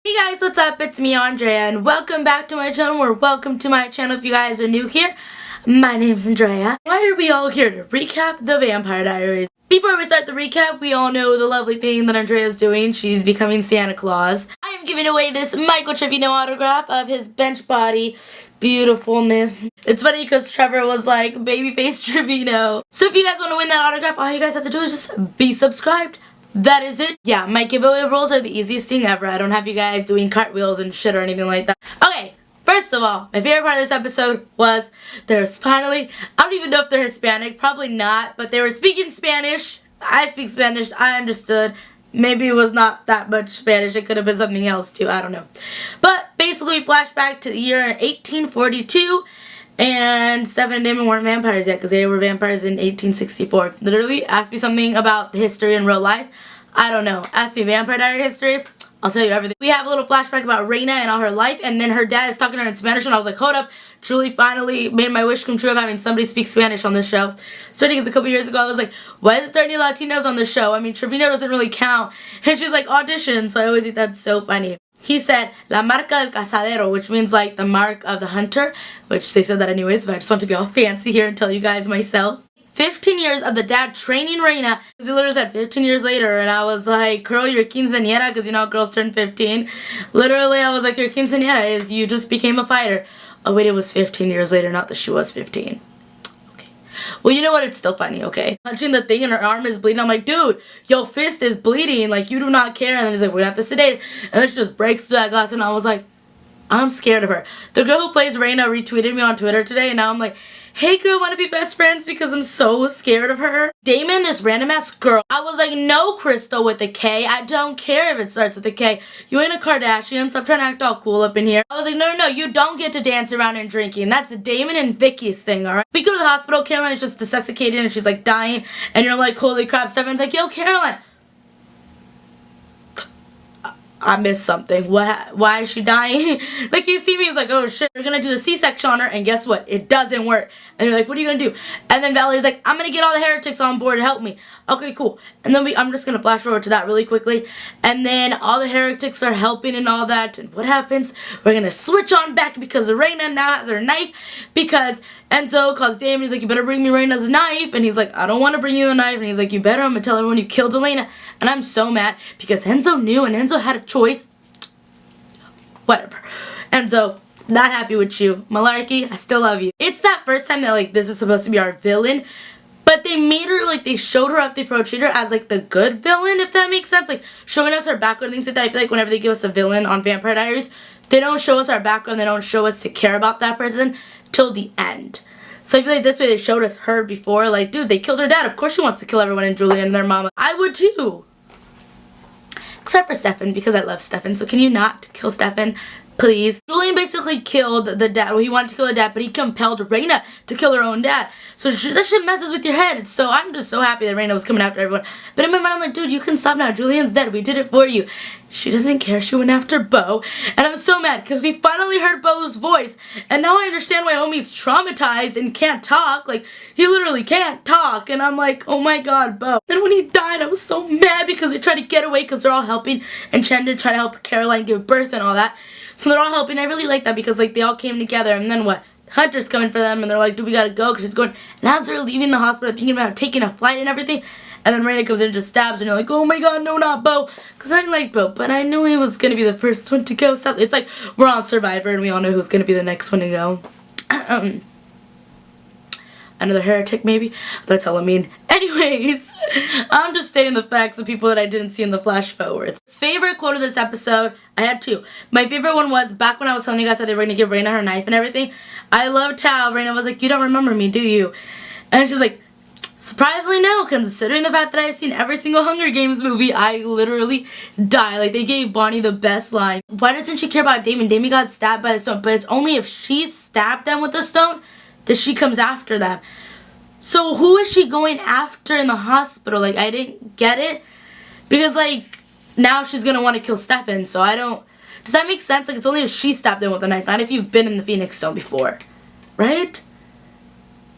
Hey guys, what's up? It's me, Andrea, and welcome back to my channel, or welcome to my channel if you guys are new here. My name's Andrea. Why are we all here to recap the Vampire Diaries? Before we start the recap, we all know the lovely thing that Andrea's doing. She's becoming Santa Claus. I am giving away this Michael Trevino autograph of his bench body beautifulness. It's funny because Trevor was like, babyface Trevino. So if you guys want to win that autograph, all you guys have to do is just be subscribed. That is it. Yeah, my giveaway rules are the easiest thing ever. I don't have you guys doing cartwheels and shit or anything like that. Okay, first of all, my favorite part of this episode was there's finally, I don't even know if they're Hispanic, probably not, but they were speaking Spanish. I speak Spanish, I understood. Maybe it was not that much Spanish, it could have been something else too, I don't know. But basically, flashback to the year 1842. And Stefan and Damon weren't vampires yet because they were vampires in 1864. Literally, ask me something about the history in real life. I don't know. Ask me Vampire Diary history. I'll tell you everything. We have a little flashback about Reina and all her life, and then her dad is talking to her in Spanish, and I was like, hold up. Julie finally made my wish come true of having somebody speak Spanish on this show. Starting because a couple years ago, I was like, why is there any Latinos on this show? I mean, Trevino doesn't really count. And she's like, audition. So I always think that's so funny. He said, La marca del cazadero, which means like the mark of the hunter, which they said that anyways, but I just want to be all fancy here and tell you guys myself. 15 years of the dad training Reina, because he literally said 15 years later, and I was like, girl, you're quinceañera, because you know girls turn 15. Literally, I was like, your quinceañera is you just became a fighter. Oh wait, it was 15 years later, not that she was 15. Well, you know what? It's still funny, okay? Punching the thing and her arm is bleeding. I'm like, dude, your fist is bleeding. Like, you do not care. And then he's like, we're gonna have to sedate. And then she just breaks through that glass. And I was like, I'm scared of her. The girl who plays Reina retweeted me on Twitter today. And now I'm like, hey girl, wanna be best friends? Because I'm so scared of her. Damon, this random ass girl. I was like, no, Crystal with a K. I don't care if it starts with a K. You ain't a Kardashian. Stop trying to act all cool up in here. I was like, no, you don't get to dance around and drinking. That's Damon and Vicky's thing, alright? We go to the hospital. Caroline is just desiccated and she's like dying. And you're like, holy crap. Stefan's like, yo, Caroline. I missed something. Why is she dying? Like, you see me, he's like, oh shit, we're gonna do the C-section on her, and guess what? It doesn't work. And you're like, what are you gonna do? And then Valerie's like, I'm gonna get all the heretics on board to help me. Okay, cool. And then I'm just gonna flash forward to that really quickly. And then all the heretics are helping and all that. And what happens? We're gonna switch on back because Reina now has her knife. Because Enzo calls Damon, he's like, you better bring me Reina's knife. And he's like, I don't want to bring you the knife. And he's like, you better, I'm gonna tell everyone you killed Elena. And I'm so mad because Enzo knew and Enzo had a choice. Whatever. Enzo, not happy with you. Malarkey, I still love you. It's that first time that, like, this is supposed to be our villain. But they made her, like, they showed her up, they portrayed her as, like, the good villain, if that makes sense. Like, showing us her background and things like that. I feel like whenever they give us a villain on Vampire Diaries, they don't show us our background, they don't show us to care about that person till the end. So I feel like this way they showed us her before. Like, dude, they killed her dad. Of course she wants to kill everyone and Julia and their mama. I would too. Except for Stefan, because I love Stefan. So can you not kill Stefan? Please. Julian basically killed the dad. Well, he wanted to kill the dad, but he compelled Reina to kill her own dad. So that shit messes with your head. So I'm just so happy that Reina was coming after everyone. But in my mind, I'm like, dude, you can stop now. Julian's dead. We did it for you. She doesn't care. She went after Beau. And I'm so mad because we finally heard Beau's voice. And now I understand why Omi's traumatized and can't talk. Like, he literally can't talk. And I'm like, oh my god, Beau. Then when he died, I was so mad because they tried to get away because they're all helping. And Chandra tried to help Caroline give birth and all that. So they're all helping. I really like that because, like, they all came together. And then what? Hunter's coming for them. And they're like, dude, we gotta go because she's going. And as they're leaving the hospital, thinking about taking a flight and everything. And then Reina comes in and just stabs. And you're like, oh my god, no, not Beau. Because I like Beau. But I knew he was going to be the first one to go. So it's like we're on Survivor. And we all know who's going to be the next one to go. Another heretic, maybe? That's hella mean. Anyways, I'm just stating the facts of people that I didn't see in the flash forwards. Favorite quote of this episode, I had two. My favorite one was back when I was telling you guys that they were going to give Reina her knife and everything. I loved how Reina was like, you don't remember me, do you? And she's like, surprisingly no, considering the fact that I've seen every single Hunger Games movie, I literally die. Like, they gave Bonnie the best line. Why doesn't she care about Damon? Damon got stabbed by the stone, but it's only if she stabbed them with the stone that she comes after them. So who is she going after in the hospital? Like, I didn't get it. Because, like, now she's going to want to kill Stefan. So I don't... Does that make sense? Like, it's only if she stabbed him with a knife. Not if you've been in the Phoenix Stone before. Right?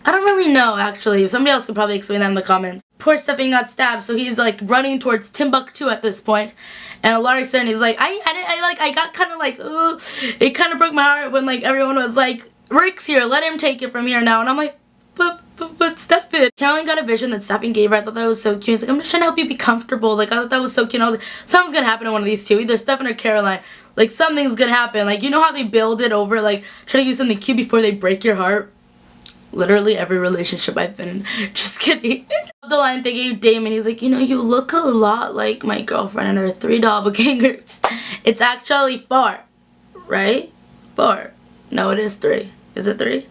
I don't really know, actually. Somebody else could probably explain that in the comments. poor Stefan got stabbed, so he's like running towards Timbuktu at this point. And a lot of sudden he's like, I got kind of like, ugh. It kind of broke my heart when like everyone was like, Rick's here, let him take it from here now. And I'm like, but Stefan. Caroline got a vision that Stefan gave her. I thought that was so cute. He's like, I'm just trying to help you be comfortable. Like, I thought that was so cute. And I was like, something's gonna happen to one of these two, either Stefan or Caroline. Like, something's gonna happen. Like, you know how they build it over, like, trying to give something cute before they break your heart? Literally every relationship I've been in. Just kidding. The line they gave Damon, he's like, you know, you look a lot like my girlfriend and her 3 doppelgangers. It's actually 4, right? 4. No, it is 3. Is it 3?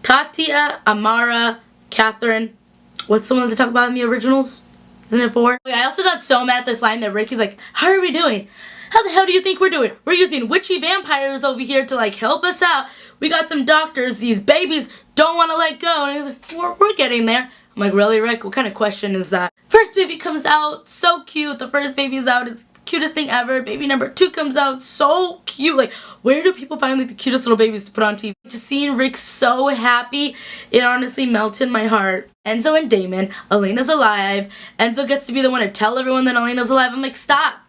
Tatia, Amara, Catherine. What's the one that they talk about in the originals? Isn't it 4? I also got so mad at this line that Ricky's like, how are we doing? How the hell do you think we're doing? We're using witchy vampires over here to like help us out. We got some doctors. These babies don't want to let go. And he's like, we're getting there. I'm like, really, Rick? What kind of question is that? First baby comes out, so cute. The first baby's out, is cutest thing ever. Baby number 2 comes out, so cute. Like, where do people find like the cutest little babies to put on TV? Just seeing Rick so happy, it honestly melted my heart. Enzo and Damon, Elena's alive. Enzo gets to be the one to tell everyone that Elena's alive. I'm like, stop.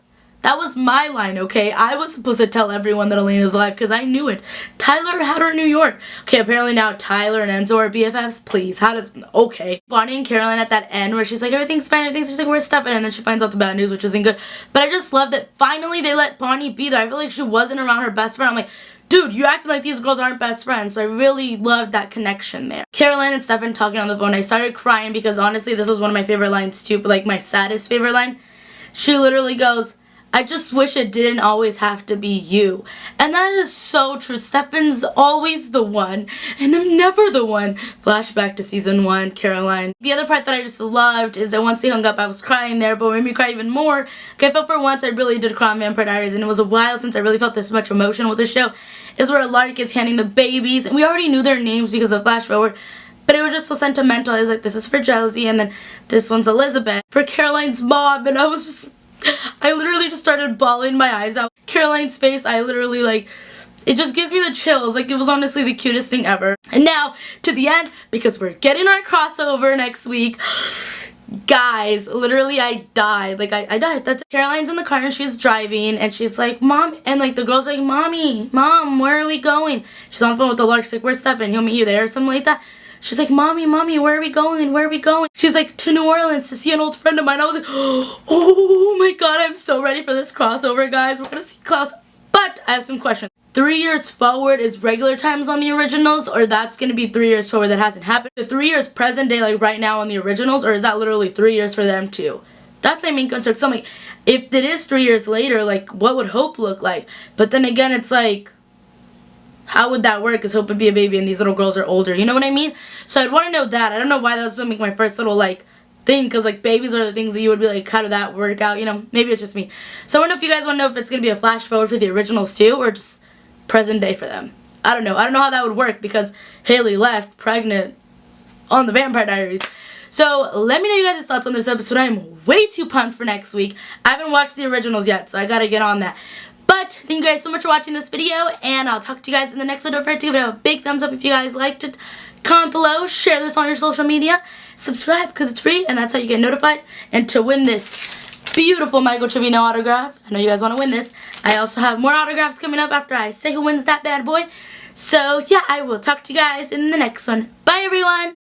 That was my line, okay? I was supposed to tell everyone that Elena's alive because I knew it. Tyler had her in New York. Okay, apparently now Tyler and Enzo are BFFs. Please, how does... Okay. Bonnie and Caroline at that end where she's like, everything's fine, everything's... She's like, where's Stefan? And then she finds out the bad news, which isn't good. But I just love that finally they let Bonnie be there. I feel like she wasn't around her best friend. I'm like, dude, you acting like these girls aren't best friends. So I really loved that connection there. Caroline and Stefan talking on the phone. I started crying because honestly, this was one of my favorite lines too. But like my saddest favorite line, she literally goes, I just wish it didn't always have to be you. And that is so true. Stefan's always the one, and I'm never the one. Flashback to season 1, Caroline. The other part that I just loved is that once they hung up, I was crying there, but what made me cry even more, okay, I felt for once I really did cry on Vampire Diaries, and it was a while since I really felt this much emotion with the show, is where Lark is handing the babies, and we already knew their names because of Flash Forward, but it was just so sentimental. I was like, this is for Josie, and then this one's Elizabeth, for Caroline's mom, and I literally just started bawling my eyes out. Caroline's face, I literally like, it just gives me the chills. Like, it was honestly the cutest thing ever. And now, to the end, because we're getting our crossover next week. Guys, literally I died. Like, I died. That's it. Caroline's in the car and she's driving and she's like, Mom, and like the girl's like, Mom, where are we going? She's on the phone with the Lark. She's like, where's Stefan? He'll meet you there or something like that. She's like, Mommy, where are we going? Where are we going? She's like, to New Orleans to see an old friend of mine. I was like, oh my god, I'm so ready for this crossover, guys. We're gonna see Klaus. But I have some questions. 3 years forward is regular times on the originals, or that's gonna be 3 years forward that hasn't happened? The 3 years present day, like right now on the originals, or is that literally 3 years for them too? That's my main concern. So I'm like, if it is 3 years later, like what would Hope look like? But then again, it's like, how would that work? Because Hope would be a baby and these little girls are older. You know what I mean? So I'd want to know that. I don't know why that was going to make my first little, like, thing. Because, like, babies are the things that you would be like, how did that work out? You know, maybe it's just me. So I want to know if you guys want to know if it's going to be a flash forward for the originals too. Or just present day for them. I don't know. I don't know how that would work. Because Haley left pregnant on the Vampire Diaries. So let me know you guys' thoughts on this episode. I'm way too pumped for next week. I haven't watched the originals yet. So I got to get on that. But thank you guys so much for watching this video, and I'll talk to you guys in the next one. Don't forget to give it a big thumbs up if you guys liked it. Comment below, share this on your social media, subscribe because it's free, and that's how you get notified. And to win this beautiful Michael Trevino autograph, I know you guys want to win this, I also have more autographs coming up after I say who wins that bad boy. So yeah, I will talk to you guys in the next one. Bye everyone!